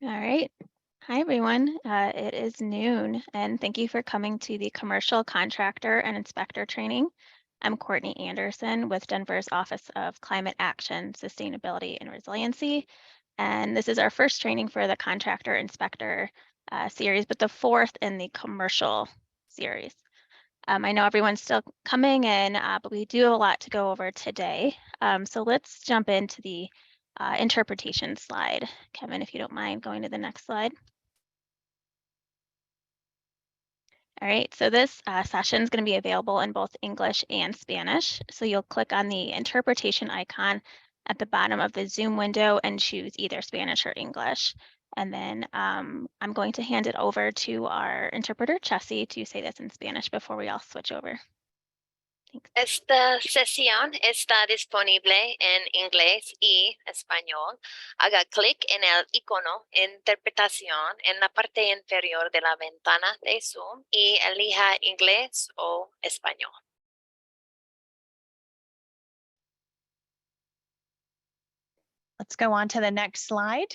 All right. Hi, everyone. It is noon, and thank you for coming to the Commercial Contractor and Inspector Training. I'm Courtney Anderson with Denver's Office of Climate Action, Sustainability, and Resiliency. And this is our first training for the Contractor Inspector series, but the fourth in the commercial series. I know everyone's still coming in, but we do have a lot to go over today. So let's jump into the interpretation slide. Kevin, if you don't mind going to the next slide. All right, so this session is going to be available in both English and Spanish. So you'll click on the interpretation icon at the bottom of the Zoom window and choose either Spanish or English. And then I'm going to hand it over to our interpreter, Chessie, to say this in Spanish before we all switch over. Thanks. Esta sesión está disponible en inglés y español. Haga clic en el icono Interpretación en la parte inferior de la ventana de Zoom y elija inglés o español. Let's go on to the next slide.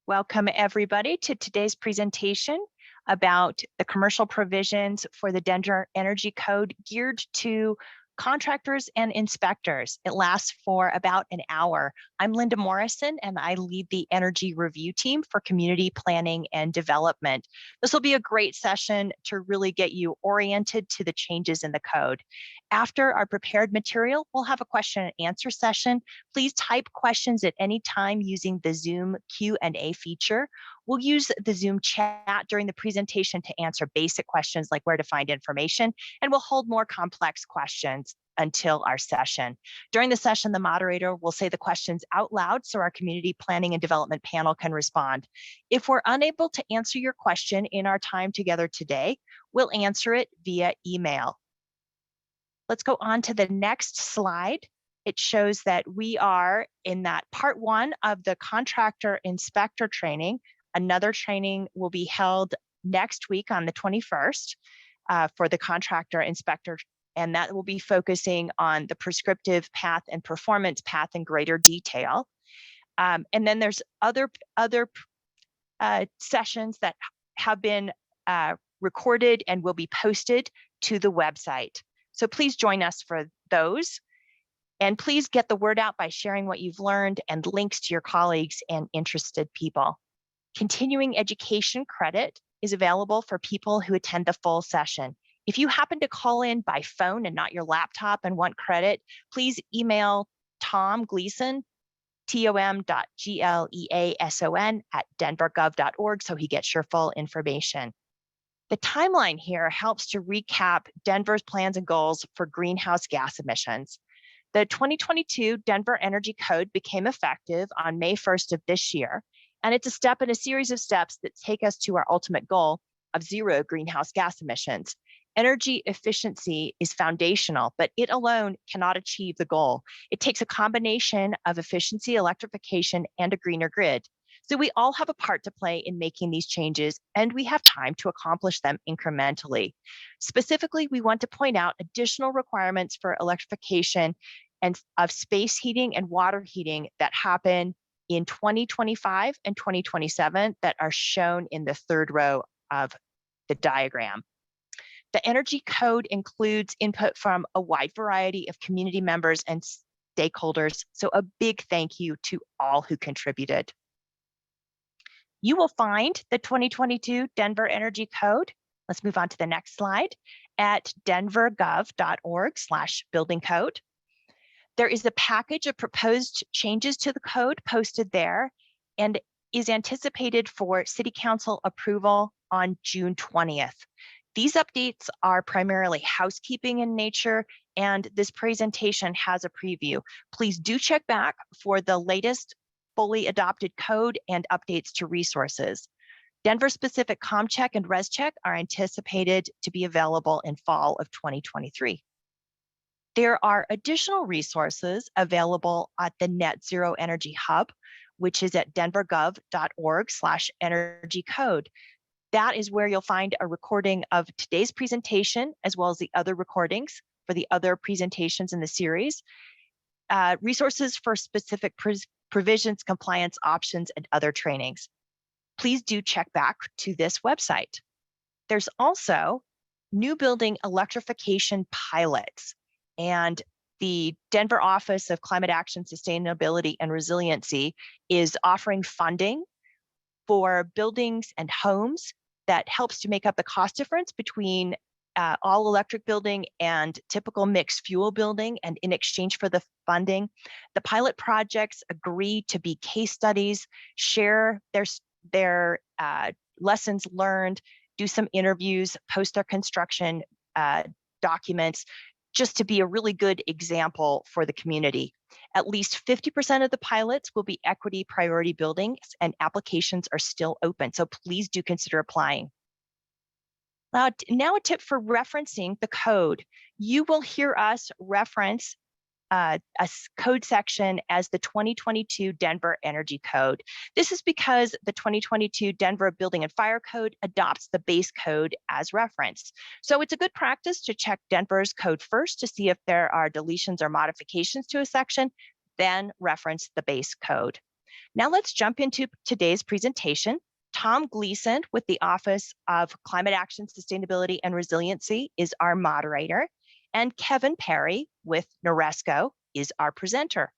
Welcome everybody to today's presentation about the commercial provisions for the Denver Energy Code geared to contractors and inspectors. It lasts for about an hour. I'm Linda Morrison, and I lead the Energy Review Team for Community Planning and Development. This will be a great session to really get you oriented to the changes in the code. After our prepared material, we'll have a question and answer session. Please type questions at any time using the Zoom Q&A feature. We'll use the Zoom chat during the presentation to answer basic questions like where to find information, and we'll hold more complex questions until our session. During the session, the moderator will say the questions out loud so our community planning and development panel can respond. If we're unable to answer your question in our time together today, we'll answer it via email. Let's go on to the next slide. It shows that we are in that part one of the contractor inspector training. Another training will be held next week on the 21st for the contractor inspector, and that will be focusing on the prescriptive path and performance path in greater detail. And then there's other sessions that have been recorded and will be posted to the website. So please join us for those. And please get the word out by sharing what you've learned and links to your colleagues and interested people. Continuing education credit is available for people who attend the full session. If you happen to call in by phone and not your laptop and want credit, please email Tom Gleason, tom.gleason @denvergov.org so he gets your full information. The timeline here helps to recap Denver's plans and goals for greenhouse gas emissions. The 2022 Denver Energy Code became effective on May 1st of this year, and it's a step in a series of steps that take us to our ultimate goal of zero greenhouse gas emissions. Energy efficiency is foundational, but it alone cannot achieve the goal. It takes a combination of efficiency, electrification, and a greener grid. So we all have a part to play in making these changes, and we have time to accomplish them incrementally. Specifically, we want to point out additional requirements for electrification and of space heating and water heating that happen in 2025 and 2027 that are shown in the third row of the diagram. The Energy Code includes input from a wide variety of community members and stakeholders, so a big thank you to all who contributed. You will find the 2022 Denver Energy Code, let's move on to the next slide, at denvergov.org/building code. There is a package of proposed changes to the code posted there and is anticipated for City Council approval on June 20th. These updates are primarily housekeeping in nature, and this presentation has a preview. Please do check back for the latest fully adopted code and updates to resources. Denver-specific ComCheck and ResCheck are anticipated to be available in fall of 2023. There are additional resources available at the Net Zero Energy Hub, which is at denvergov.org/energy code. That is where you'll find a recording of today's presentation, as well as the other recordings for the other presentations in the series, resources for specific provisions, compliance options, and other trainings. please do check back to this website. There's also new building electrification pilots, and the Denver Office of Climate Action, Sustainability, and Resiliency is offering funding for buildings and homes that helps to make up the cost difference between all electric building and typical mixed fuel building. And in exchange for the funding, the pilot projects agree to be case studies, share their lessons learned, do some interviews, post their construction documents, just to be a really good example for the community. At least 50% of the pilots will be equity priority buildings, and applications are still open, so please do consider applying. Now a tip for referencing the code. You will hear us reference a code section as the 2022 Denver Energy Code. This is because the 2022 Denver Building and Fire Code adopts the base code as reference. So it's a good practice to check Denver's code first to see if there are deletions or modifications to a section, then reference the base code. Now let's jump into today's presentation. Tom Gleason with the Office of Climate Action, Sustainability, and Resiliency is our moderator, and Kevin Perry with NORESCO is our presenter.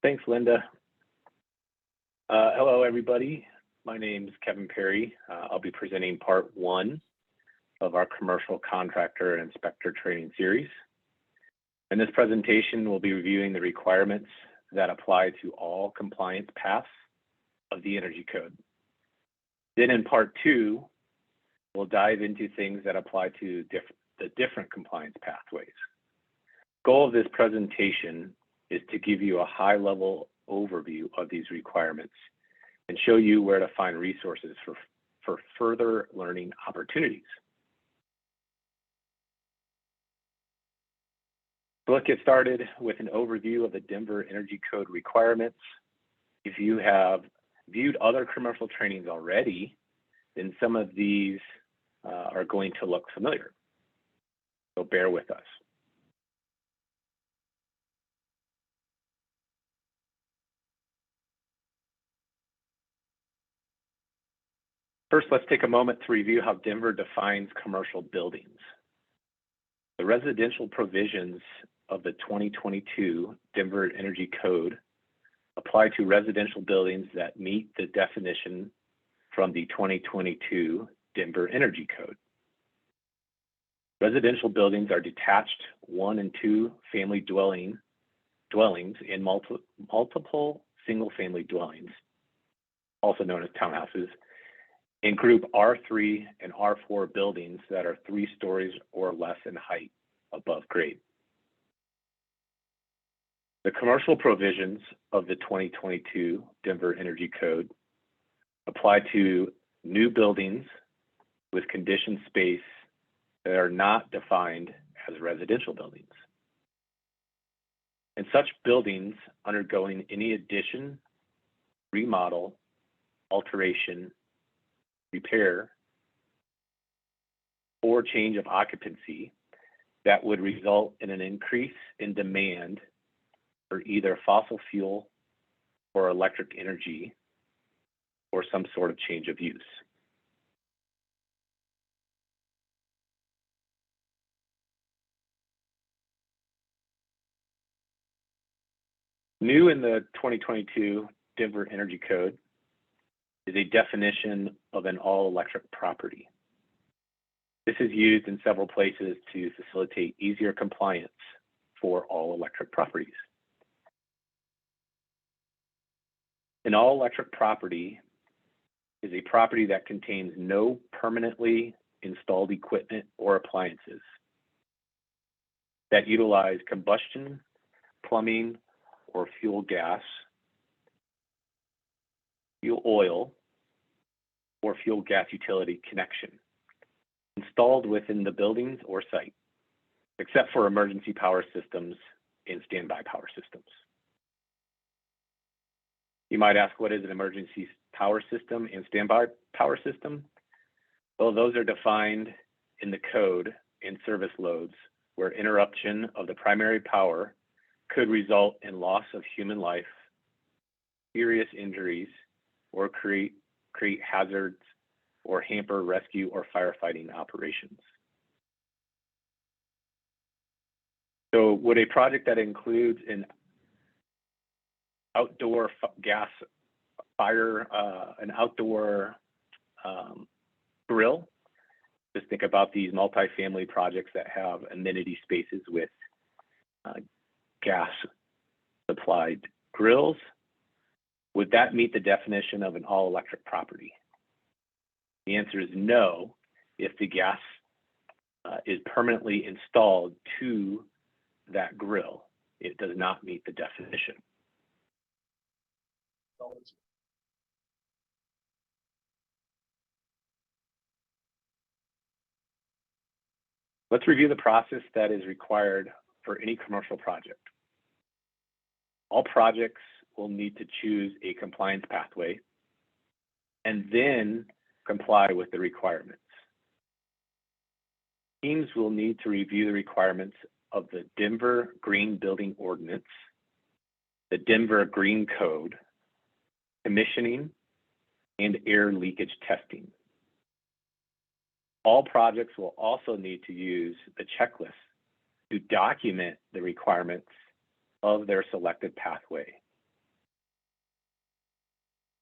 Thanks, Linda. Hello, everybody. My name is Kevin Perry. I'll be presenting part 1 of our commercial contractor and inspector training series. In this presentation, we'll be reviewing the requirements that apply to all compliance paths of the Energy Code. Then in part 2, we'll dive into things that apply to the different compliance pathways. Goal of this presentation is to give you a high-level overview of these requirements and show you where to find resources for further learning opportunities. So let's get started with an overview of the Denver Energy Code requirements. If you have viewed other commercial trainings already, then some of these are going to look familiar. So bear with us. First, let's take a moment to review how Denver defines commercial buildings. The residential provisions of the 2022 Denver Energy Code apply to residential buildings that meet the definition from the 2022 Denver Energy Code. Residential buildings are detached 1- and 2-family dwellings in multiple single-family dwellings, also known as townhouses, in group R3 and R4 buildings that are 3 stories or less in height above grade. The commercial provisions of the 2022 Denver Energy Code apply to new buildings with conditioned space that are not defined as residential buildings. And such buildings undergoing any addition, remodel, alteration, repair, or change of occupancy that would result in an increase in demand for either fossil fuel or electric energy or some sort of change of use. New in the 2022 Denver Energy Code is a definition of an all-electric property. This is used in several places to facilitate easier compliance for all-electric properties. An all-electric property is a property that contains no permanently installed equipment or appliances that utilize combustion, plumbing, or fuel gas, fuel oil, or fuel gas utility connection installed within the buildings or site, except for emergency power systems and standby power systems. You might ask, what is an emergency power system and standby power system? Well, those are defined in the code and service loads where interruption of the primary power could result in loss of human life, serious injuries, or create hazards or hamper rescue or firefighting operations. So would a project that includes an outdoor gas fire, an outdoor grill, just think about these multifamily projects that have amenity spaces with gas supplied grills, would that meet the definition of an all-electric property? The answer is no, if the gas is permanently installed to that grill. It does not meet the definition. Let's review the process that is required for any commercial project. All projects will need to choose a compliance pathway and then comply with the requirements. Teams will need to review the requirements of the Denver Green Building Ordinance, the Denver Green Code, commissioning, and air leakage testing. All projects will also need to use the checklist to document the requirements of their selected pathway.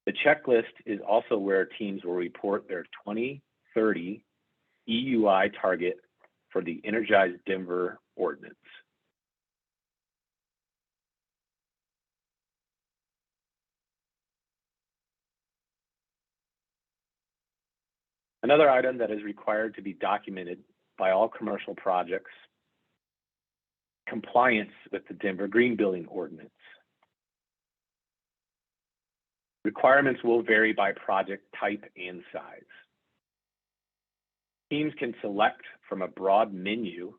The checklist is also where teams will report their 2030 EUI target for the Energized Denver Ordinance. Another item that is required to be documented by all commercial projects, compliance with the Denver Green Building Ordinance. Requirements will vary by project type and size. Teams can select from a broad menu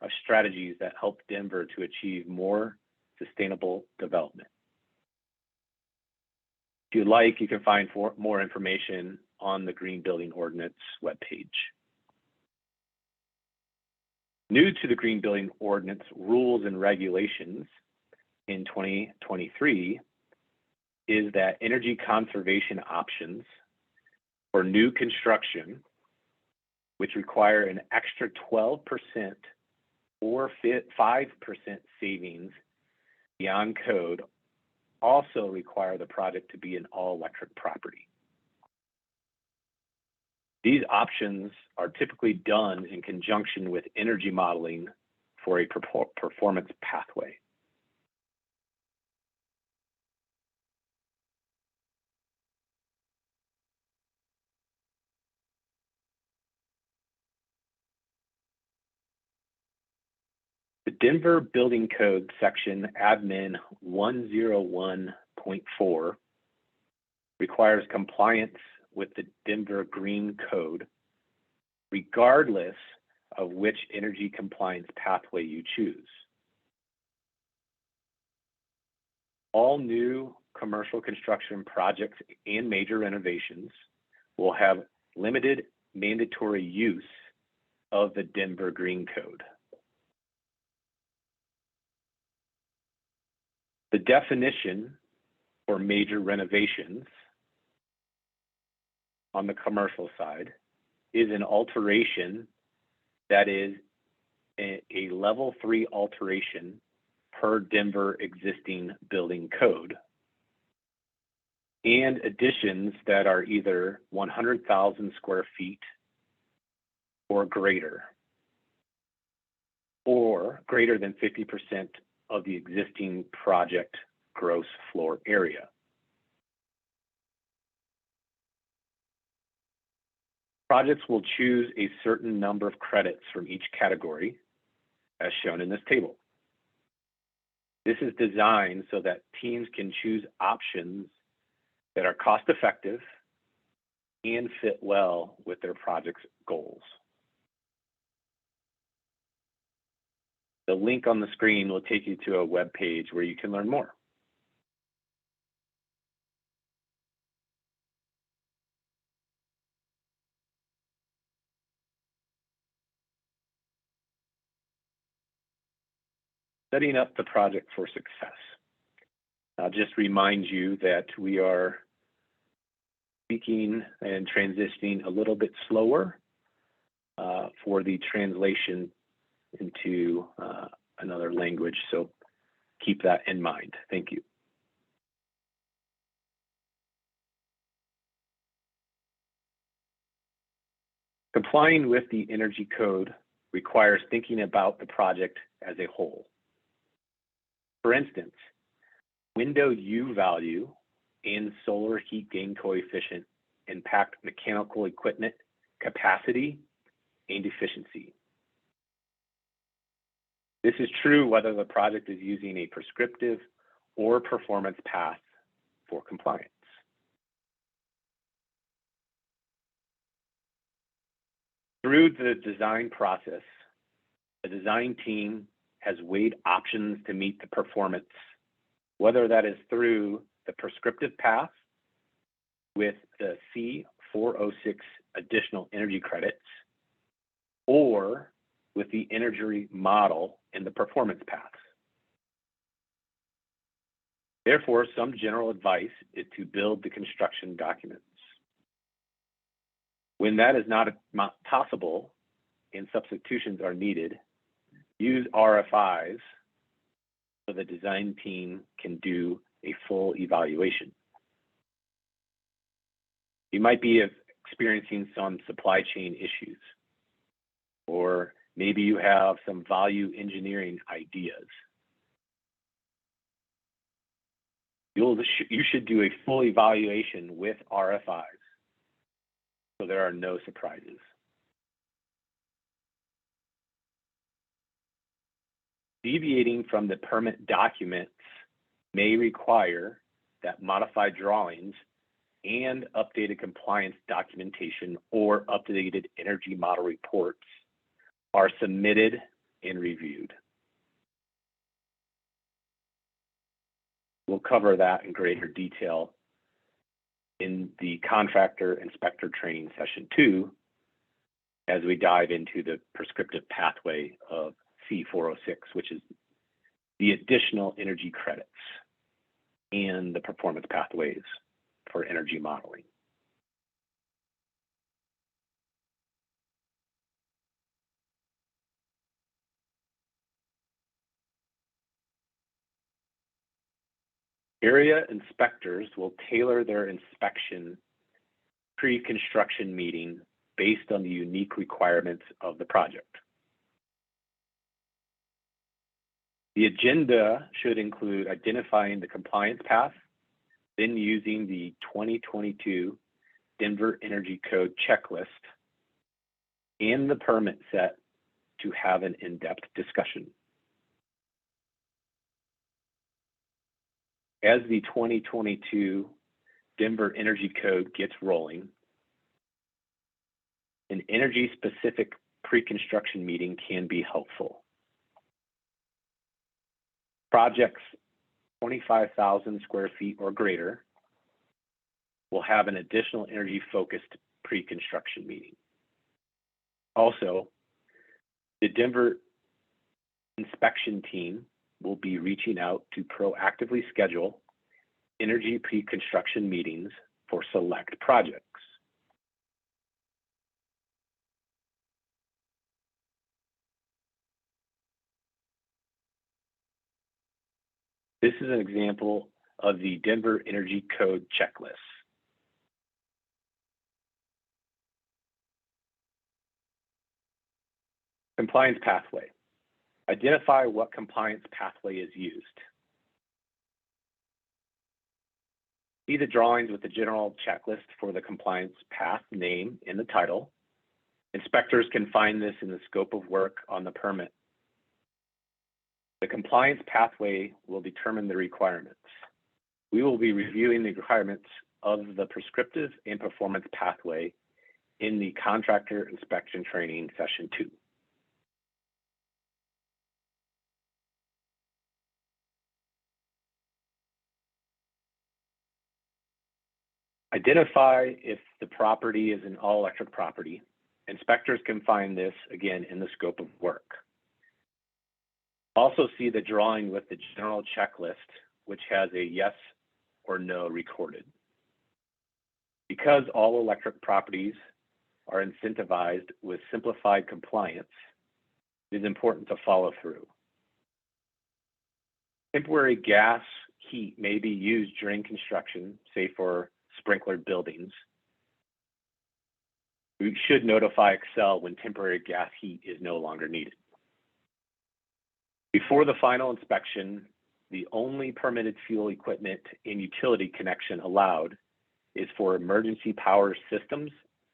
of strategies that help Denver to achieve more sustainable development. If you'd like, you can find more information on the Green Building Ordinance webpage. New to the Green Building Ordinance rules and regulations in 2023 is that energy conservation options for new construction, which require an extra 12% or 5% savings beyond code, also require the project to be an all-electric property. These options are typically done in conjunction with energy modeling for a performance pathway. The Denver Building Code section admin 101.4 requires compliance with the Denver Green Code, regardless of which energy compliance pathway you choose. All new commercial construction projects and major renovations will have limited mandatory use of the Denver Green Code. The definition for major renovations on the commercial side is an alteration that is a level 3 alteration per Denver existing building code, and additions that are either 100,000 square feet or greater, or greater than 50% of the existing project gross floor area. Projects will choose a certain number of credits from each category, as shown in this table. This is designed so that teams can choose options that are cost-effective and fit well with their project's goals. The link on the screen will take you to a web page where you can learn more. Setting up the project for success. I'll just remind you that we are speaking and transitioning a little bit slower for the translation into another language, so keep that in mind. Thank you. Complying with the Energy Code requires thinking about the project as a whole. For instance, window U value and solar heat gain coefficient impact mechanical equipment capacity and efficiency. This is true whether the project is using a prescriptive or performance path for compliance. Through the design process, the design team has weighed options to meet the performance, whether that is through the prescriptive path with the C406 additional energy credits, or with the energy model in the performance paths. Therefore, some general advice is to build the construction documents. When that is not possible and substitutions are needed, use RFIs so the design team can do a full evaluation. You might be experiencing some supply chain issues, or maybe you have some value engineering ideas. You should do a full evaluation with RFIs so there are no surprises. Deviating from the permit documents may require that modified drawings and updated compliance documentation or updated energy model reports are submitted and reviewed. We'll cover that in greater detail in the Contractor Inspector Training Session 2 as we dive into the prescriptive pathway of C406, which is the additional energy credits and the performance pathways for energy modeling. Area inspectors will tailor their inspection pre-construction meeting based on the unique requirements of the project. The agenda should include identifying the compliance path, then using the 2022 Denver Energy Code checklist and the permit set to have an in-depth discussion. As the 2022 Denver Energy Code gets rolling, an energy-specific pre-construction meeting can be helpful. Projects 25,000 square feet or greater will have an additional energy-focused pre-construction meeting. Also, the Denver inspection team will be reaching out to proactively schedule energy pre-construction meetings for select projects. This is an example of the Denver Energy Code checklist. Compliance pathway. Identify what compliance pathway is used. See the drawings with the general checklist for the compliance path name in the title. Inspectors can find this in the scope of work on the permit. The compliance pathway will determine the requirements. We will be reviewing the requirements of the prescriptive and performance pathway in the Contractor Inspection Training Session 2. Identify if the property is an all-electric property. Inspectors can find this, again, in the scope of work. Also see the drawing with the general checklist, which has a yes or no recorded. Because all electric properties are incentivized with simplified compliance, it is important to follow through. Temporary gas heat may be used during construction, say for sprinklered buildings. We should notify Excel when temporary gas heat is no longer needed. Before the final inspection, the only permitted fuel equipment and utility connection allowed is for emergency power systems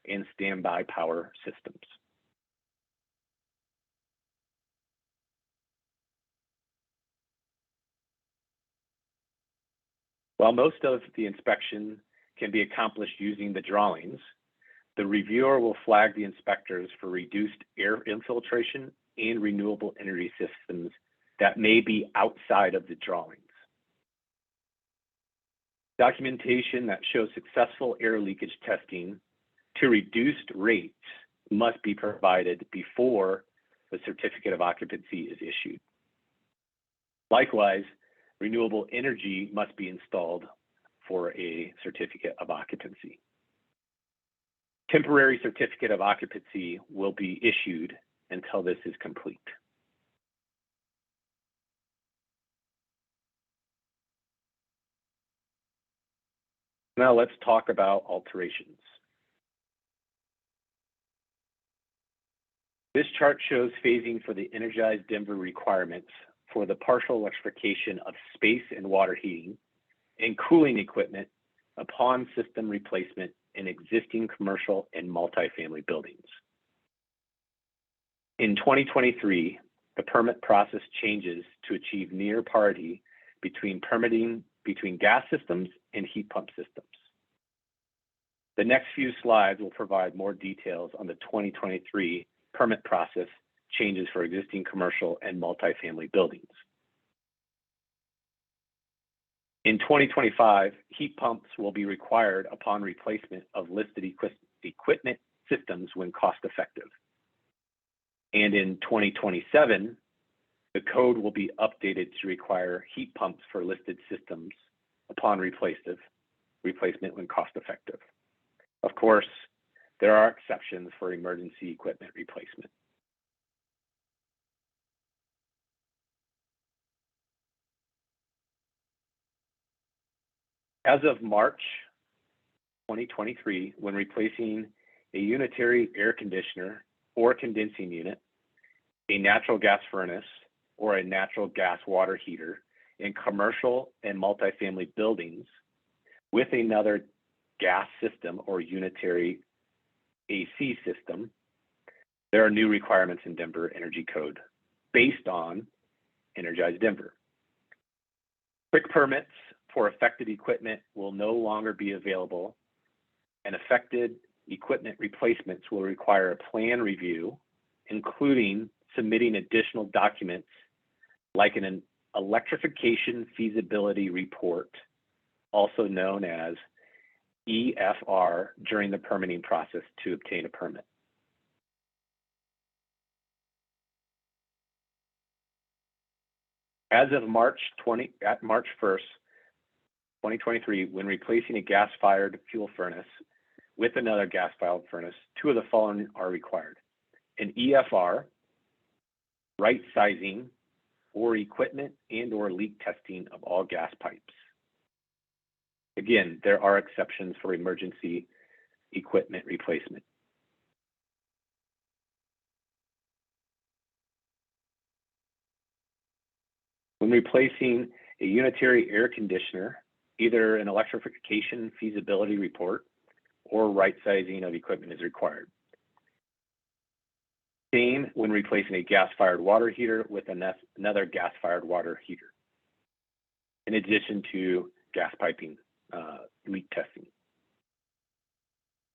and standby power systems. While most of the inspection can be accomplished using the drawings, the reviewer will flag the inspectors for reduced air infiltration and renewable energy systems that may be outside of the drawings. Documentation that shows successful air leakage testing to reduced rates must be provided before the certificate of occupancy is issued. Likewise, renewable energy must be installed for a certificate of occupancy. Temporary certificate of occupancy will be issued until this is complete. Now let's talk about alterations. This chart shows phasing for the energized Denver requirements for the partial electrification of space and water heating and cooling equipment upon system replacement in existing commercial and multifamily buildings. In 2023, the permit process changes to achieve near parity between permitting between gas systems and heat pump systems. The next few slides will provide more details on the 2023 permit process changes for existing commercial and multifamily buildings. In 2025, heat pumps will be required upon replacement of listed equipment systems when cost effective. And in 2027, the code will be updated to require heat pumps for listed systems upon replacement when cost effective. Of course, there are exceptions for emergency equipment replacement. As of March 2023, when replacing a unitary air conditioner or condensing unit, a natural gas furnace, or a natural gas water heater in commercial and multifamily buildings with another gas system or unitary AC system, there are new requirements in Denver Energy Code based on Energized Denver. Quick permits for affected equipment will no longer be available, and affected equipment replacements will require a plan review, including submitting additional documents like an electrification feasibility report, also known as EFR, during the permitting process to obtain a permit. As of March 1st, 2023, when replacing a gas-fired fuel furnace with another gas-fired furnace, two of the following are required: an EFR, right sizing, or equipment and/or leak testing of all gas pipes. Again, there are exceptions for emergency equipment replacement. When replacing a unitary air conditioner, either an electrification feasibility report or right sizing of equipment is required. Same when replacing a gas-fired water heater with another gas-fired water heater, in addition to gas piping leak testing.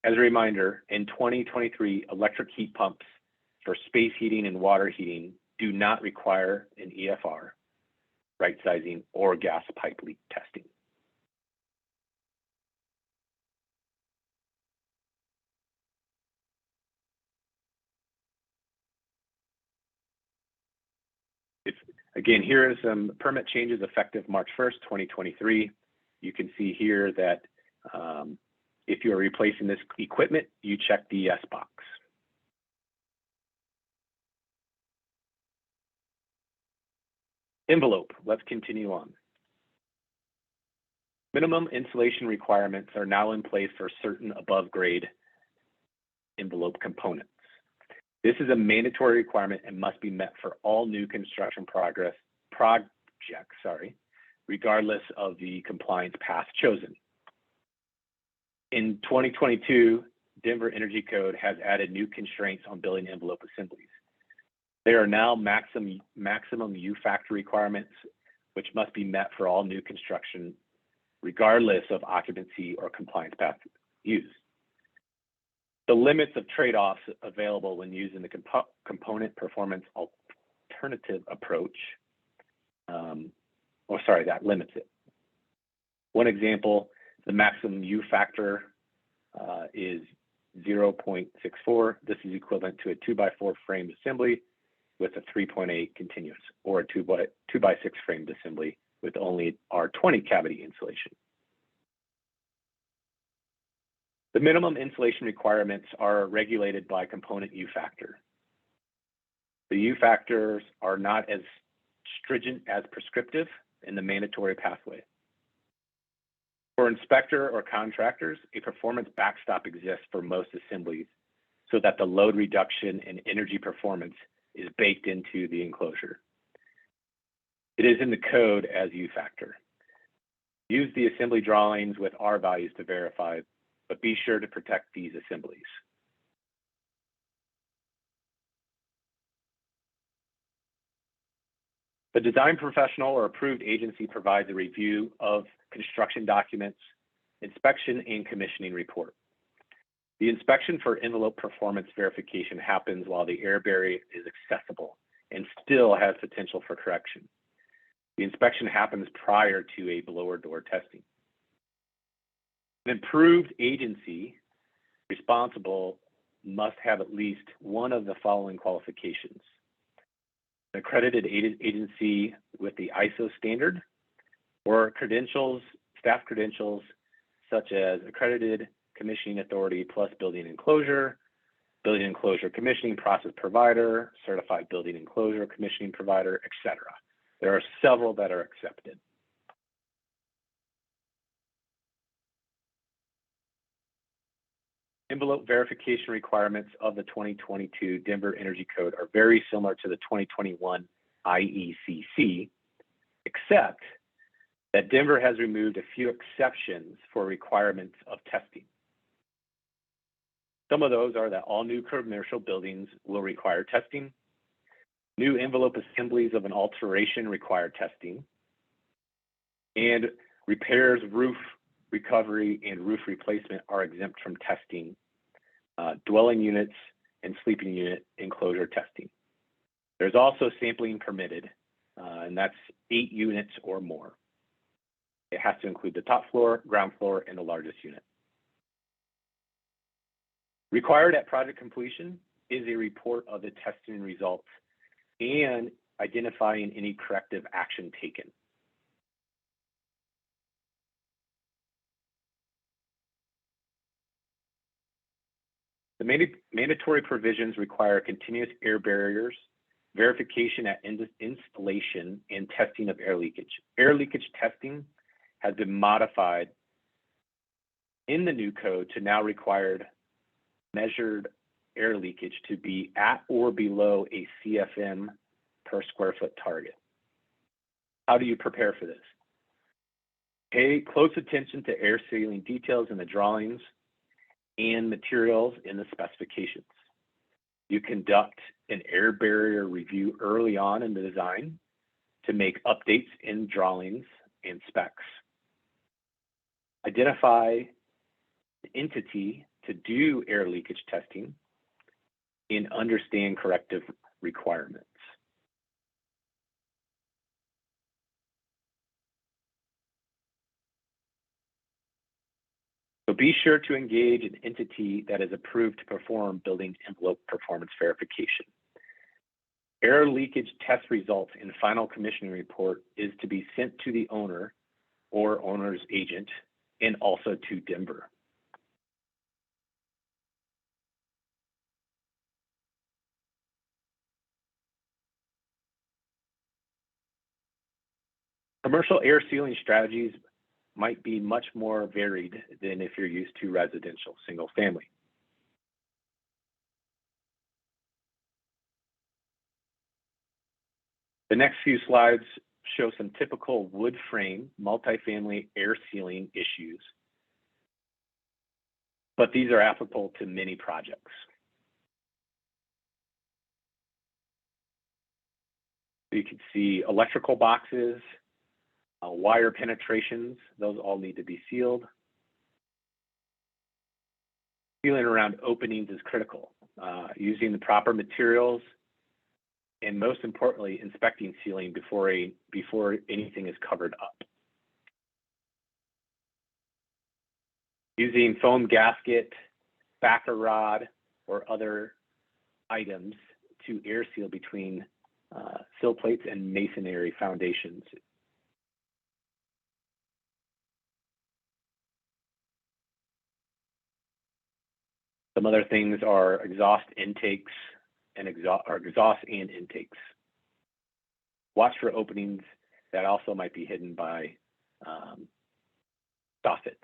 As a reminder, in 2023, electric heat pumps for space heating and water heating do not require an EFR, right sizing, or gas pipe leak testing. Again, here are some permit changes effective March 1st, 2023. You can see here that if you are replacing this equipment, you check the yes box. Envelope, let's continue on. Minimum insulation requirements are now in place for certain above grade envelope components. This is a mandatory requirement and must be met for all new construction projects, regardless of the compliance path chosen. In 2022, Denver Energy Code has added new constraints on building envelope assemblies. There are now maximum U-factor requirements, which must be met for all new construction, regardless of occupancy or compliance path used. The limits of trade-offs available when using the component performance alternative approach, that limits it. One example, the maximum U-factor is 0.64. This is equivalent to a 2x4 framed assembly with a 3.8 continuous, or a 2x6 framed assembly with only R20 cavity insulation. The minimum insulation requirements are regulated by component U-factor. The U-factors are not as stringent as prescriptive in the mandatory pathway. For inspector or contractors, a performance backstop exists for most assemblies so that the load reduction and energy performance is baked into the enclosure. It is in the code as U-factor. Use the assembly drawings with R values to verify, but be sure to protect these assemblies. The design professional or approved agency provides a review of construction documents, inspection, and commissioning report. The inspection for envelope performance verification happens while the air barrier is accessible and still has potential for correction. The inspection happens prior to a blower door testing. An approved agency responsible must have at least one of the following qualifications: an accredited agency with the ISO standard, or credentials, staff credentials, such as accredited commissioning authority plus building enclosure commissioning process provider, certified building enclosure commissioning provider, etc. There are several that are accepted. Envelope verification requirements of the 2022 Denver Energy Code are very similar to the 2021 IECC, except that Denver has removed a few exceptions for requirements of testing. Some of those are that all new commercial buildings will require testing. New envelope assemblies of an alteration require testing. And repairs, roof recovery, and roof replacement are exempt from testing. Dwelling units and sleeping unit enclosure testing. There's also sampling permitted, and that's 8 units or more. It has to include the top floor, ground floor, and the largest unit. Required at project completion is a report of the testing results and identifying any corrective action taken. The mandatory provisions require continuous air barriers, verification at installation, and testing of air leakage. Air leakage testing has been modified in the new code to now require measured air leakage to be at or below a CFM per square foot target. How do you prepare for this? Pay close attention to air sealing details in the drawings and materials in the specifications. You conduct an air barrier review early on in the design to make updates in drawings and specs. Identify the entity to do air leakage testing and understand corrective requirements. So be sure to engage an entity that is approved to perform building envelope performance verification. Air leakage test results in final commissioning report is to be sent to the owner or owner's agent and also to Denver. Commercial air sealing strategies might be much more varied than if you're used to residential single family. The next few slides show some typical wood frame multifamily air sealing issues, but these are applicable to many projects. You can see electrical boxes, wire penetrations, those all need to be sealed. Sealing around openings is critical. Using the proper materials, and most importantly, inspecting sealing before anything is covered up. Using foam gasket, backer rod, or other items to air seal between sill plates and masonry foundations. Some other things are exhaust intakes and exhaust and intakes. Watch for openings that also might be hidden by soffits.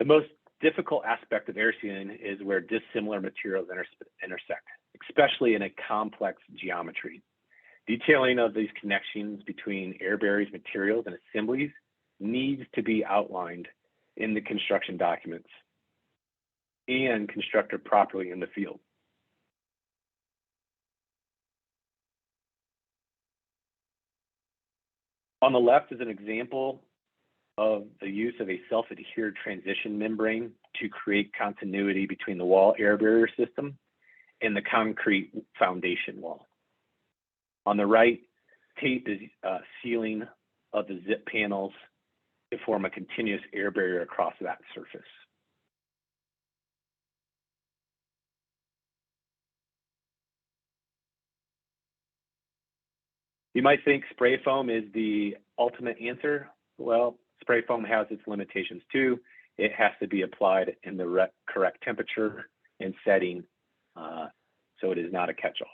The most difficult aspect of air sealing is where dissimilar materials intersect, especially in a complex geometry. Detailing of these connections between air barriers, materials, and assemblies needs to be outlined in the construction documents and constructed properly in the field. On the left is an example of the use of a self-adhered transition membrane to create continuity between the wall air barrier system and the concrete foundation wall. On the right, tape is sealing of the zip panels to form a continuous air barrier across that surface. You might think spray foam is the ultimate answer. Well, spray foam has its limitations too. It has to be applied in the correct temperature and setting, so it is not a catch-all.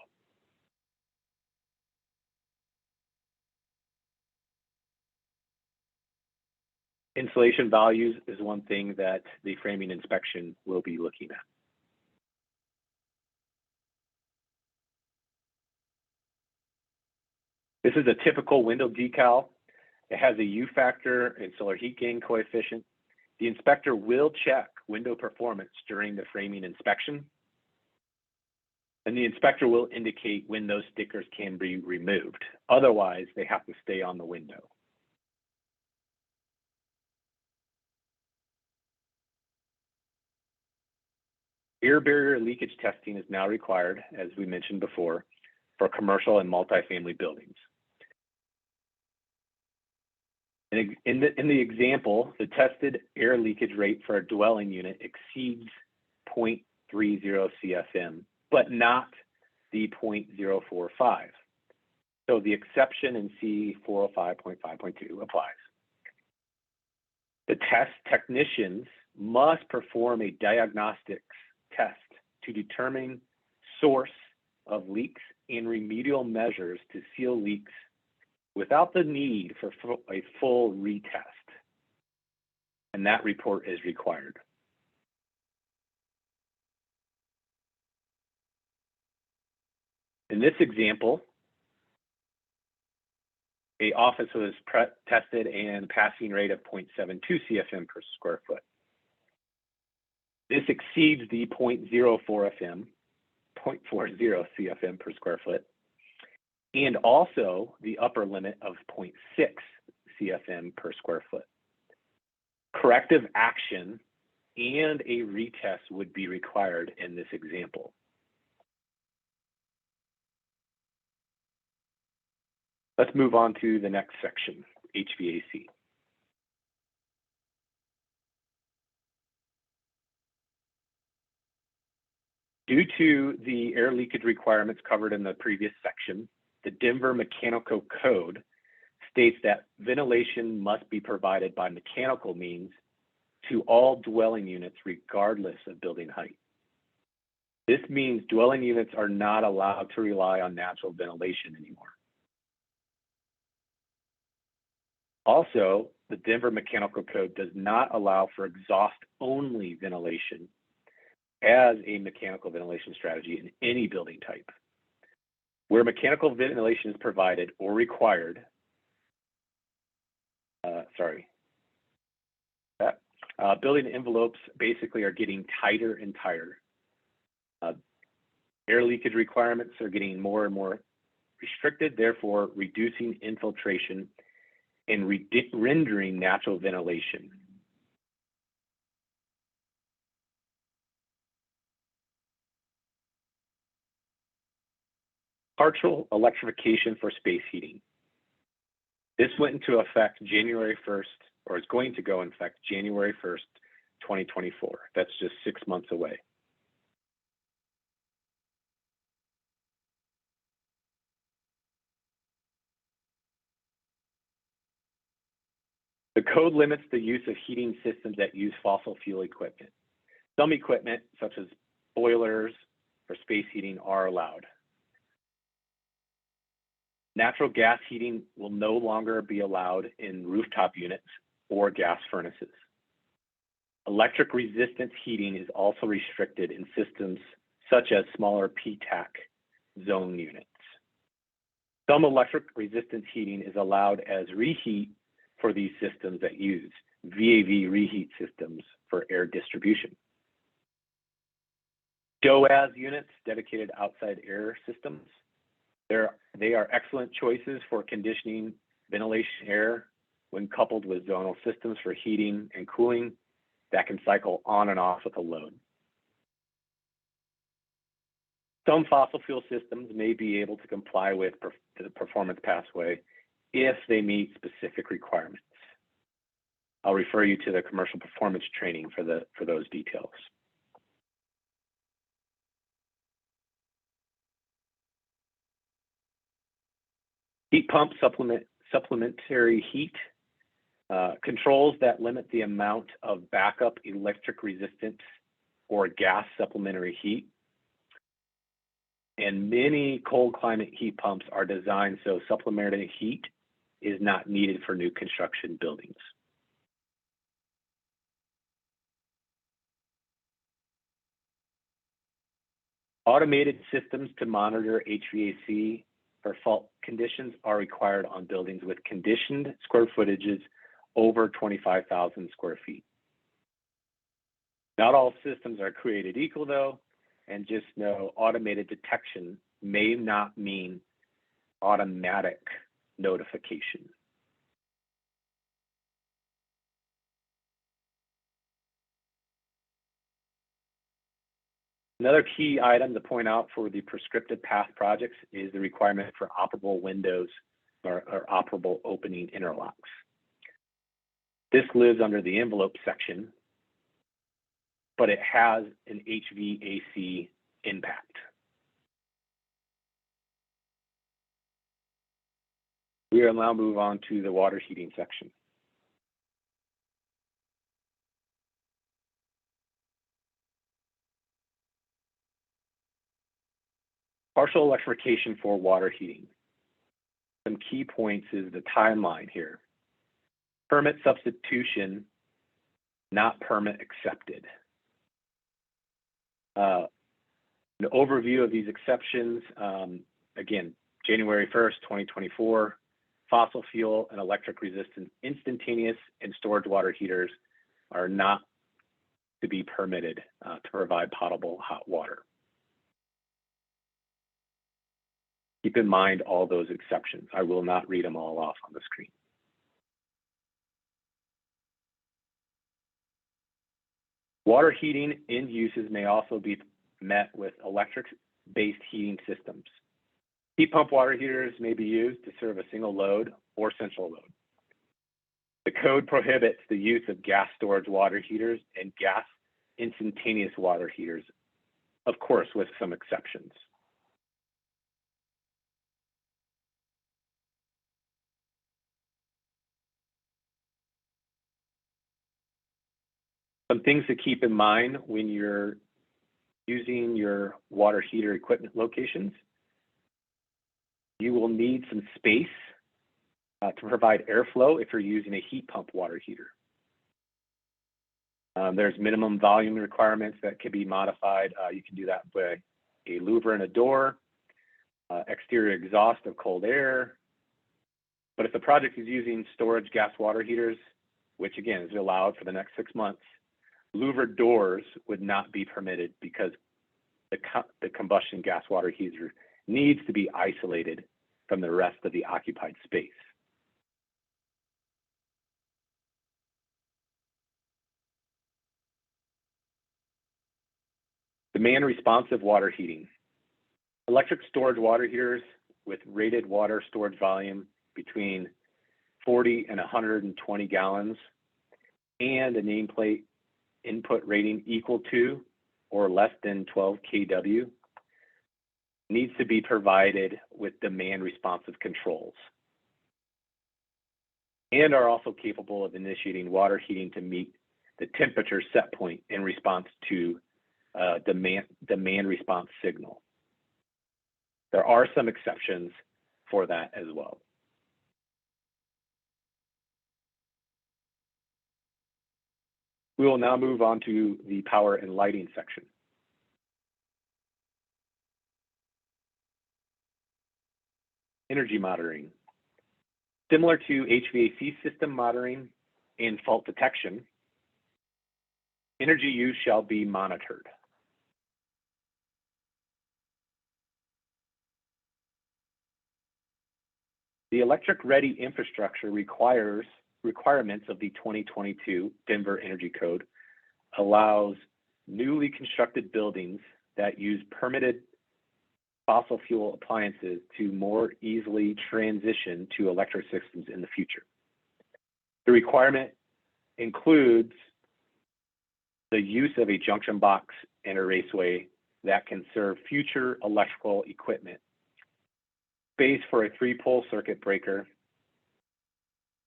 Insulation values is one thing that the framing inspection will be looking at. This is a typical window decal. It has a U factor and solar heat gain coefficient. The inspector will check window performance during the framing inspection, and the inspector will indicate when those stickers can be removed. Otherwise, they have to stay on the window. Air barrier leakage testing is now required, as we mentioned before, for commercial and multifamily buildings. In the example, the tested air leakage rate for a dwelling unit exceeds 0.30 CFM, but not the 0.045. So the exception in C405.5.2 applies. The test technicians must perform a diagnostics test to determine source of leaks and remedial measures to seal leaks without the need for a full retest. And that report is required. In this example, an office was tested and passing rate of 0.72 CFM per square foot. This exceeds the 0.40 CFM per square foot, and also the upper limit of 0.6 CFM per square foot. Corrective action and a retest would be required in this example. Let's move on to the next section, HVAC. Due to the air leakage requirements covered in the previous section, the Denver Mechanical Code states that ventilation must be provided by mechanical means to all dwelling units regardless of building height. This means dwelling units are not allowed to rely on natural ventilation anymore. Also, the Denver Mechanical Code does not allow for exhaust-only ventilation as a mechanical ventilation strategy in any building type. Where mechanical ventilation is provided or required, building envelopes basically are getting tighter and tighter. Air leakage requirements are getting more and more restricted, therefore reducing infiltration and rendering natural ventilation. Partial electrification for space heating. This went into effect January 1st, or is going to go in effect January 1st, 2024. That's just 6 months away. The code limits the use of heating systems that use fossil fuel equipment. Some equipment, such as boilers for space heating, are allowed. Natural gas heating will no longer be allowed in rooftop units or gas furnaces. Electric resistance heating is also restricted in systems such as smaller PTAC zone units. Some electric resistance heating is allowed as reheat for these systems that use VAV reheat systems for air distribution. DOAS units, dedicated outside air systems, they are excellent choices for conditioning ventilation air when coupled with zonal systems for heating and cooling that can cycle on and off with a load. Some fossil fuel systems may be able to comply with the performance pathway if they meet specific requirements. I'll refer you to the commercial performance training for those details. Heat pump supplementary heat. Controls that limit the amount of backup electric resistance or gas supplementary heat. And many cold climate heat pumps are designed so supplementary heat is not needed for new construction buildings. Automated systems to monitor HVAC for fault conditions are required on buildings with conditioned square footages over 25,000 square feet. Not all systems are created equal though, and just know automated detection may not mean automatic notification. Another key item to point out for the prescriptive path projects is the requirement for operable windows or operable opening interlocks. This lives under the envelope section, but it has an HVAC impact. We will now move on to the water heating section. Partial electrification for water heating. Some key points is the timeline here. Permit substitution, not permit accepted. An overview of these exceptions, again, January 1st, 2024, fossil fuel and electric resistant instantaneous and storage water heaters are not to be permitted to provide potable hot water. Keep in mind all those exceptions. I will not read them all off on the screen. Water heating end uses may also be met with electric-based heating systems. Heat pump water heaters may be used to serve a single load or central load. The code prohibits the use of gas storage water heaters and gas instantaneous water heaters of course, with some exceptions. Some things to keep in mind when you're using your water heater equipment locations. You will need some space to provide airflow if you're using a heat pump water heater. There's minimum volume requirements that can be modified. You can do that by a louver and a door, exterior exhaust of cold air. But if the project is using storage gas water heaters, which again is allowed for the next 6 months, louvered doors would not be permitted because the combustion gas water heater needs to be isolated from the rest of the occupied space. Demand responsive water heating. Electric storage water heaters with rated water storage volume between 40 and 120 gallons and a nameplate input rating equal to or less than 12 kW needs to be provided with demand responsive controls and are also capable of initiating water heating to meet the temperature set point in response to demand response signal. There are some exceptions for that as well. We will now move on to the power and lighting section. Energy monitoring. Similar to HVAC system monitoring and fault detection, energy use shall be monitored. The electric-ready infrastructure requirements of the 2022 Denver Energy Code allows newly constructed buildings that use permitted fossil fuel appliances to more easily transition to electric systems in the future. The requirement includes the use of a junction box and a raceway that can serve future electrical equipment, space for a 3-pole circuit breaker,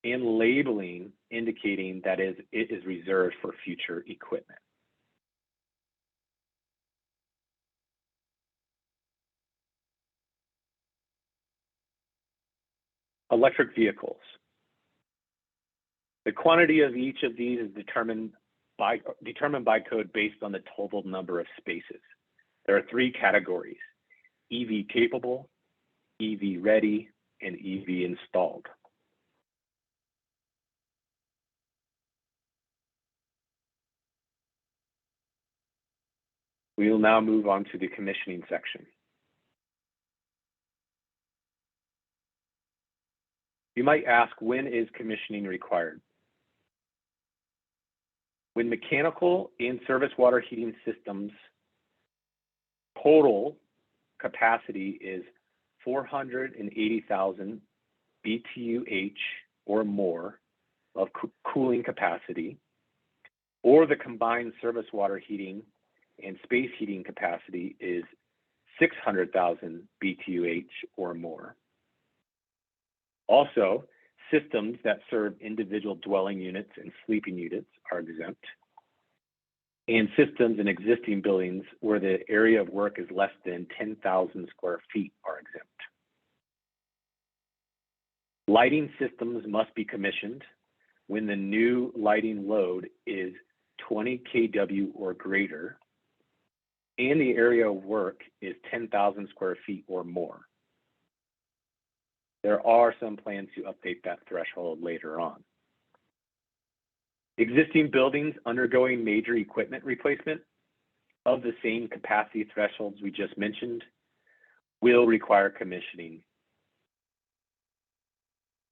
and labeling indicating that it is reserved for future equipment. Electric vehicles. The quantity of each of these is determined by code based on the total number of spaces. There are 3 categories: EV capable, EV ready, and EV installed. We will now move on to the commissioning section. You might ask, when is commissioning required? When mechanical and service water heating systems total capacity is 480,000 BTUH or more of cooling capacity, or the combined service water heating and space heating capacity is 600,000 BTUH or more. Also, systems that serve individual dwelling units and sleeping units are exempt, and systems in existing buildings where the area of work is less than 10,000 square feet are exempt. Lighting systems must be commissioned when the new lighting load is 20 kW or greater, and the area of work is 10,000 square feet or more. There are some plans to update that threshold later on. Existing buildings undergoing major equipment replacement of the same capacity thresholds we just mentioned will require commissioning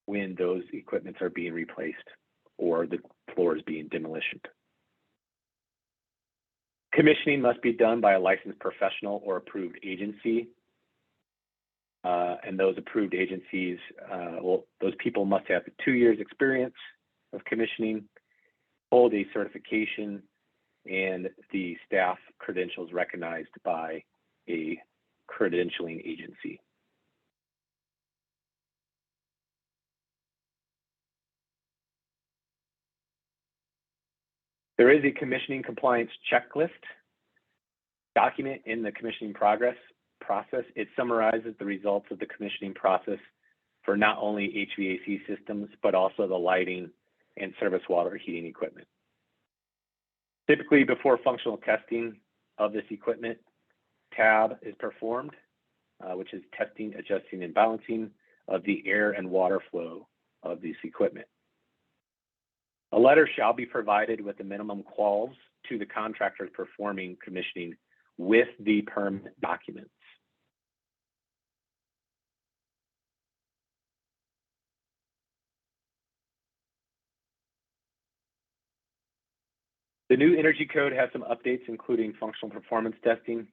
when those equipments are being replaced or the floor is being demolished. Commissioning must be done by a licensed professional or approved agency. And those approved agencies, those people must have 2 years experience of commissioning, hold a certification and the staff credentials recognized by a credentialing agency. There is a commissioning compliance checklist document in the commissioning process. It summarizes the results of the commissioning process for not only HVAC systems, but also the lighting and service water heating equipment. Typically, before functional testing of this equipment, TAB is performed, which is testing, adjusting, and balancing of the air and water flow of this equipment. A letter shall be provided with the minimum quals to the contractor performing commissioning with the permit documents. The new energy code has some updates, including functional performance testing.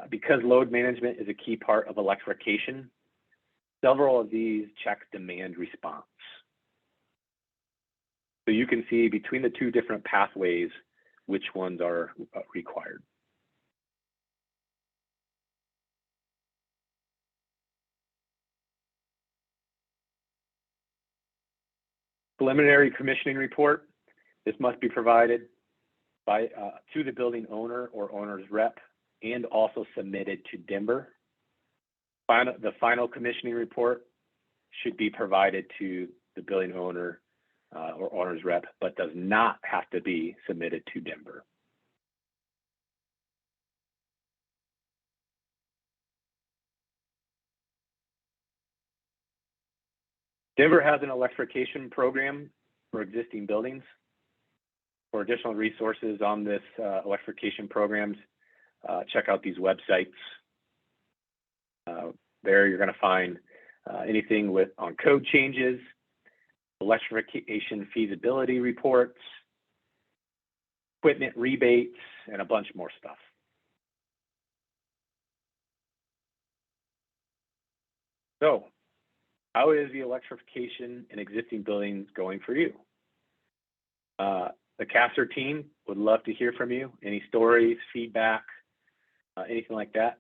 Because load management is a key part of electrification, several of these check demand response. So you can see between the two different pathways, which ones are required. Preliminary commissioning report. This must be provided by to the building owner or owner's rep and also submitted to Denver. The final commissioning report should be provided to the building owner or owner's rep, but does not have to be submitted to Denver. Denver has an electrification program for existing buildings. For additional resources on this electrification programs, check out these websites. There you're going to find anything on code changes, electrification feasibility reports, equipment rebates, and a bunch more stuff. So, how is the electrification in existing buildings going for you? The Caster team would love to hear from you. Any stories, feedback, anything like that,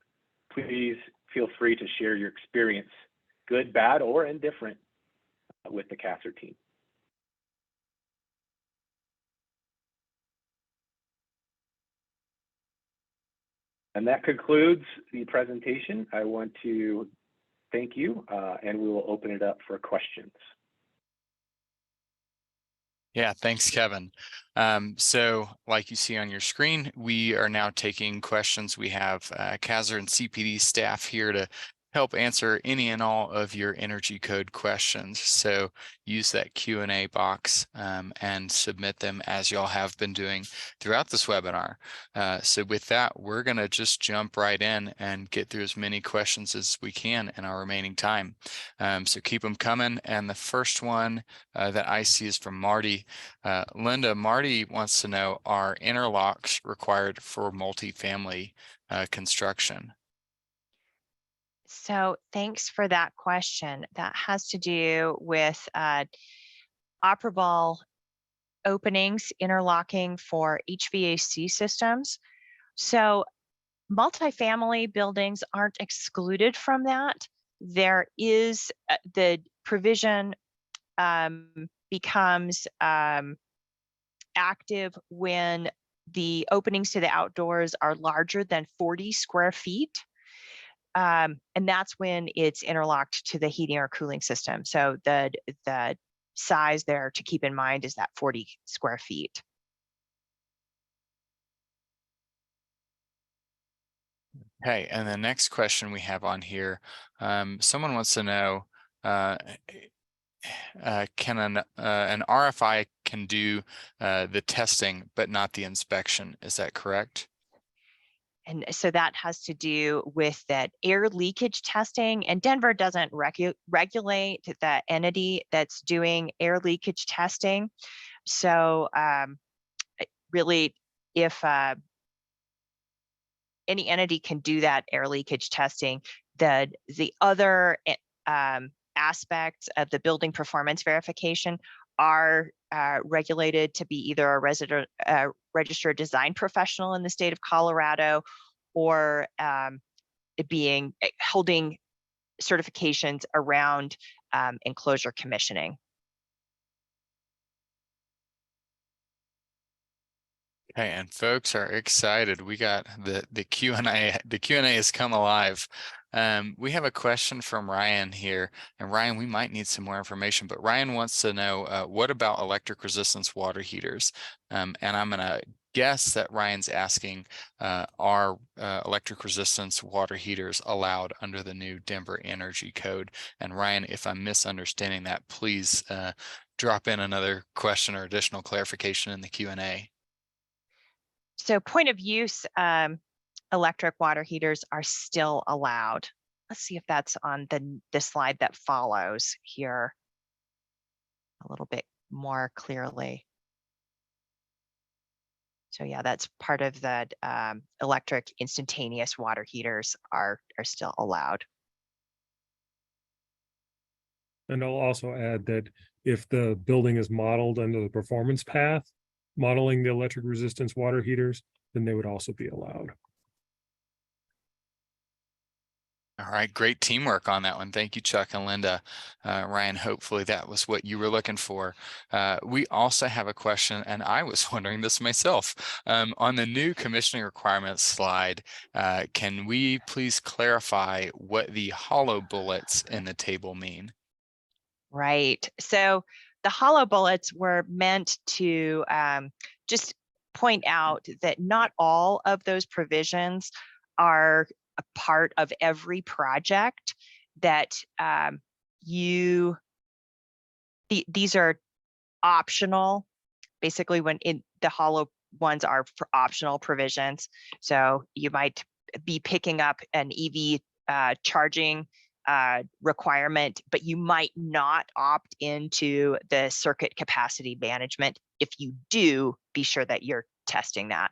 please feel free to share your experience, good, bad, or indifferent, with the Caster team. And that concludes the presentation. I want to thank you, and we will open it up for questions. Yeah, thanks, Kevin. So like you see on your screen, we are now taking questions. We have CASR and CPD staff here to help answer any and all of your energy code questions. So use that Q&A box and submit them as y'all have been doing throughout this webinar. So with that, we're going to just jump right in and get through as many questions as we can in our remaining time. So keep them coming. And the first one that I see is from Marty. Linda, Marty wants to know, are interlocks required for multifamily construction? So thanks for that question. That has to do with operable openings, interlocking for HVAC systems. So multifamily buildings aren't excluded from that. There is the provision becomes active when the openings to the outdoors are larger than 40 square feet. And that's when it's interlocked to the heating or cooling system. So the size there to keep in mind is that 40 square feet. Okay, and the next question we have on here, someone wants to know, can an RFI can do the testing, but not the inspection? Is that correct? And so that has to do with that air leakage testing. And Denver doesn't regulate the entity that's doing air leakage testing. So really, if any entity can do that air leakage testing, the other aspects of the building performance verification are regulated to be either a registered design professional in the state of Colorado, or holding certifications around enclosure commissioning. Okay, and folks are excited. We got the Q&A. The Q&A has come alive. We have a question from Ryan here, and Ryan, we might need some more information, but Ryan wants to know what about electric resistance water heaters? And I'm going to guess that Ryan's asking, are electric resistance water heaters allowed under the new Denver Energy Code? And Ryan, if I'm misunderstanding that, please drop in another question or additional clarification in the Q&A. So point of use electric water heaters are still allowed. Let's see if that's on the slide that follows here a little bit more clearly. So yeah, that's part of the electric instantaneous water heaters are still allowed. And I'll also add that if the building is modeled under the performance path, modeling the electric resistance water heaters, then they would also be allowed. All right, great teamwork on that one. Thank you, Chuck and Linda. Ryan, hopefully that was what you were looking for. We also have a question, and I was wondering this myself. On the new commissioning requirements slide, can we please clarify what the hollow bullets in the table mean? Right. So the hollow bullets were meant to just point out that not all of those provisions are a part of every project, that these are optional. Basically, when the hollow ones are for optional provisions. So you might be picking up an EV charging requirement, but you might not opt into the circuit capacity management. If you do, be sure that you're testing that.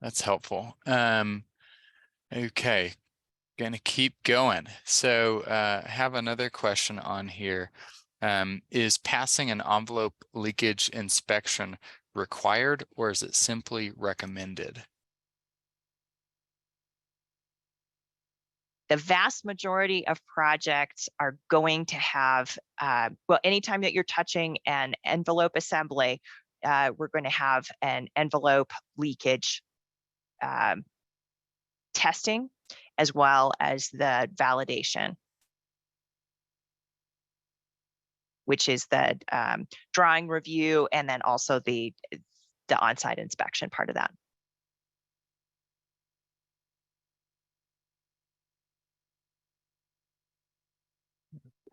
That's helpful. Okay, gonna keep going. So have another question on here. Is passing an envelope leakage inspection required, or is it simply recommended? The vast majority of projects are going to have, well, anytime that you're touching an envelope assembly, we're going to have an envelope leakage testing, as well as the validation, which is the drawing review, and then also the on-site inspection part of that.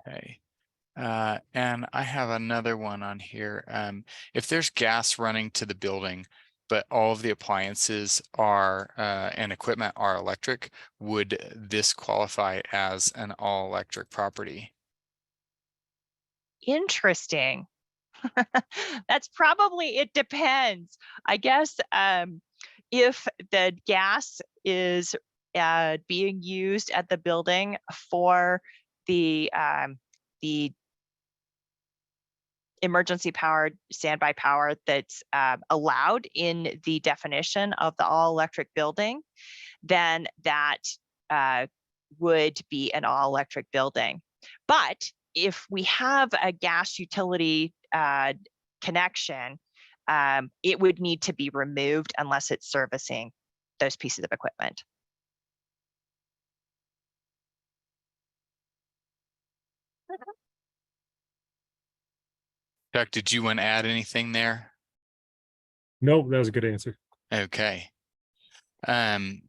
Okay. And I have another one on here. If there's gas running to the building, but all of the appliances are and equipment are electric, would this qualify as an all-electric property? Interesting. That's probably, it depends. I guess if the gas is being used at the building for the emergency power, standby power that's allowed in the definition of the all-electric building, then that would be an all-electric building. But if we have a gas utility connection, it would need to be removed unless it's servicing those pieces of equipment. Chuck, did you want to add anything there? Nope, that was a good answer. Okay. Let's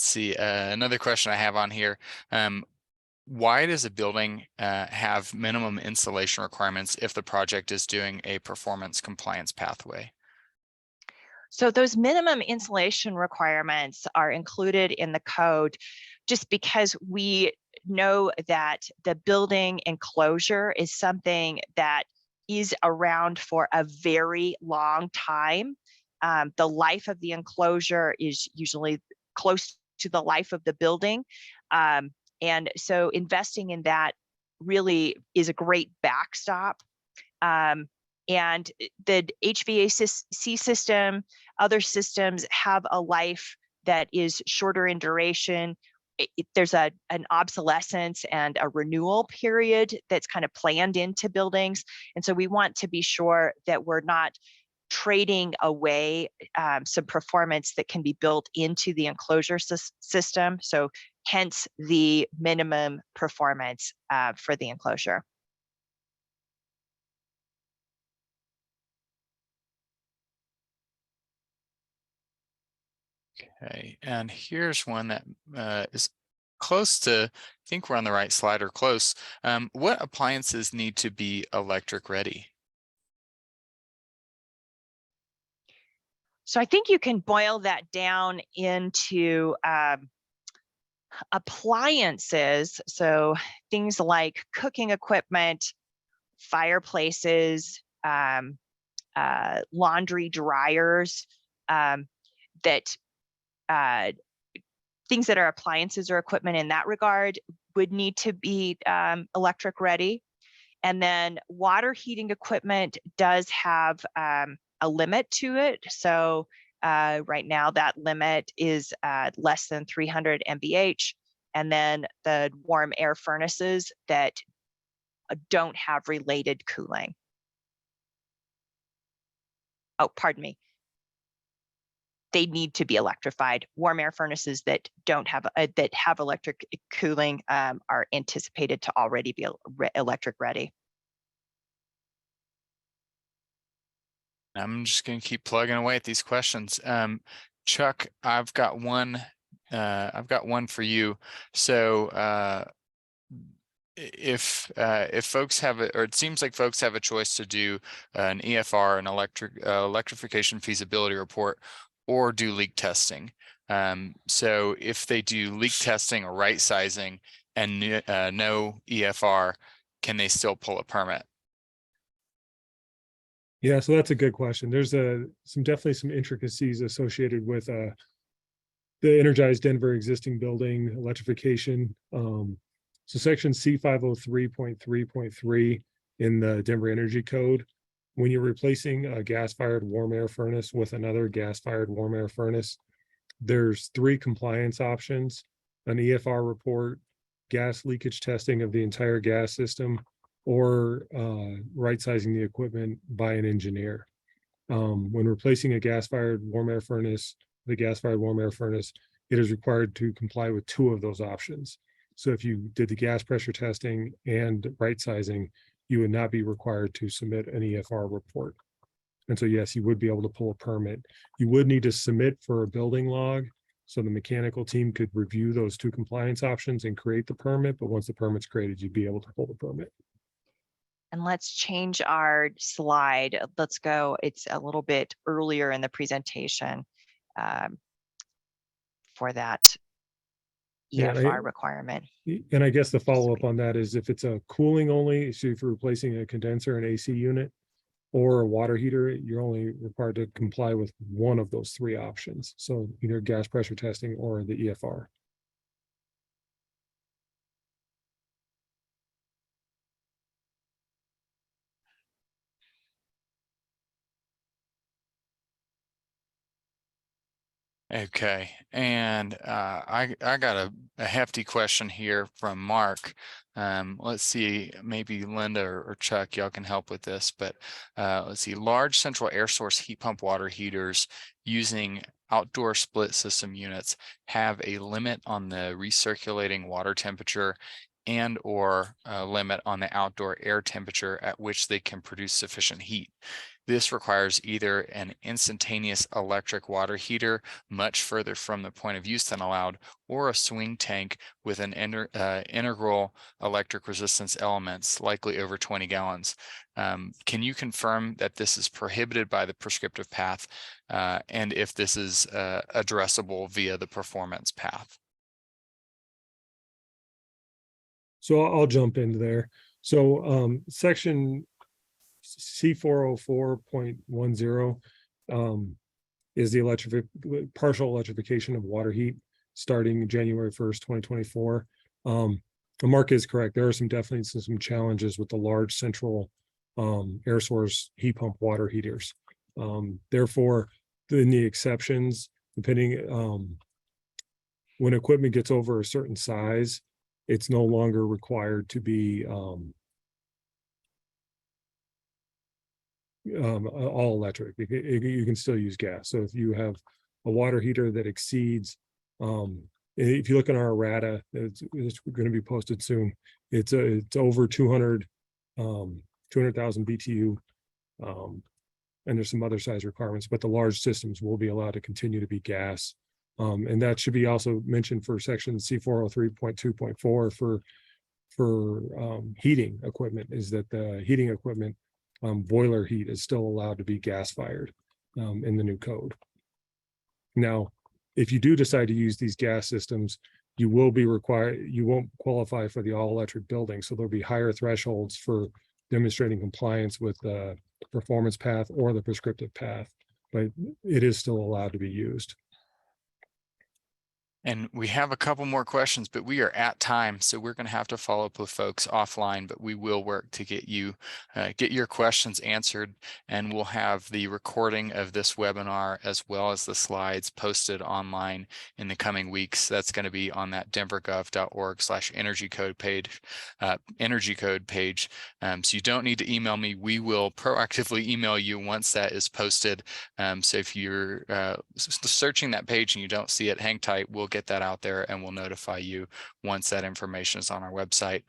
see. Another question I have on here. Why does a building have minimum installation requirements if the project is doing a performance compliance pathway? So those minimum insulation requirements are included in the code just because we know that the building enclosure is something that is around for a very long time. The life of the enclosure is usually close to the life of the building. And so investing in that really is a great backstop. And the HVAC system, other systems have a life that is shorter in duration. There's an obsolescence and a renewal period that's kind of planned into buildings. And so we want to be sure that we're not trading away some performance that can be built into the enclosure system. So hence the minimum performance for the enclosure. Okay, and here's one that is close to, I think we're on the right slide or close. What appliances need to be electric ready? So I think you can boil that down into appliances. So things like cooking equipment, fireplaces, laundry dryers, that things that are appliances or equipment in that regard would need to be electric ready. And then water heating equipment does have a limit to it. So right now that limit is less than 300 MBH. And then the warm air furnaces that don't have related cooling. Oh, pardon me. They need to be electrified. Warm air furnaces that don't have that have electric cooling are anticipated to already be electric ready. I'm just going to keep plugging away at these questions. Chuck, I've got one for you. So if folks have it, or it seems like folks have a choice to do an EFR, an electrification feasibility report, or do leak testing. So if they do leak testing or right sizing and no EFR, can they still pull a permit? Yeah, so that's a good question. There's definitely some intricacies associated with the energized Denver existing building electrification. So section C503.3.3 in the Denver Energy Code, when you're replacing a gas-fired warm air furnace with another gas-fired warm air furnace, there's 3 compliance options: an EFR report, gas leakage testing of the entire gas system, or right sizing the equipment by an engineer. When replacing a gas-fired warm air furnace, the gas-fired warm air furnace, it is required to comply with 2 of those options. So if you did the gas pressure testing and right sizing, you would not be required to submit an EFR report. And so yes, you would be able to pull a permit. You would need to submit for a building log, so the mechanical team could review those 2 compliance options and create the permit. But once the permit's created, you'd be able to pull the permit. And let's change our slide. Let's go, it's a little bit earlier in the presentation for that EFR requirement. And I guess the follow-up on that is if it's a cooling only, so if you're replacing a condenser, an AC unit, or a water heater, you're only required to comply with one of those 3 options. So either gas pressure testing or the EFR. Okay, and I got a hefty question here from Mark. Let's see, maybe Linda or Chuck, y'all can help with this, but let's see, large central air source heat pump water heaters using outdoor split system units have a limit on the recirculating water temperature and or a limit on the outdoor air temperature at which they can produce sufficient heat. This requires either an instantaneous electric water heater much further from the point of use than allowed, or a swing tank with an integral electric resistance elements, likely over 20 gallons. Can you confirm that this is prohibited by the prescriptive path, and if this is addressable via the performance path? So I'll jump into there. So section C404.10 is the partial electrification of water heat starting January 1st, 2024. Mark is correct. There are definitely some challenges with the large central air source heat pump water heaters. Therefore, in the exceptions, depending when equipment gets over a certain size, it's no longer required to be all electric. You can still use gas. So if you have a water heater that exceeds, if you look in our errata, it's going to be posted soon. It's over 200,000 BTU, and there's some other size requirements, but the large systems will be allowed to continue to be gas. And that should be also mentioned for section C403.2.4 for heating equipment, is that the heating equipment boiler heat is still allowed to be gas fired in the new code. Now, if you do decide to use these gas systems, you will be required, you won't qualify for the all electric building. So there'll be higher thresholds for demonstrating compliance with the performance path or the prescriptive path, but it is still allowed to be used. And we have a couple more questions, but we are at time, so we're going to have to follow up with folks offline, but we will work to get you get your questions answered, and we'll have the recording of this webinar as well as the slides posted online in the coming weeks. That's going to be on that denvergov.org/energy code page. So you don't need to email me. We will proactively email you once that is posted. So if you're searching that page and you don't see it, hang tight. We'll get that out there and we'll notify you once that information is on our website.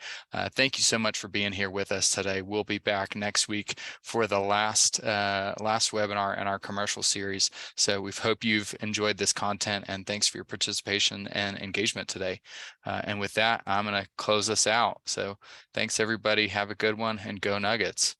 Thank you so much for being here with us today. We'll be back next week for the last webinar in our commercial series. So we hope you've enjoyed this content, and thanks for your participation and engagement today. And with that, I'm going to close us out. So thanks everybody. Have a good one, and go Nuggets.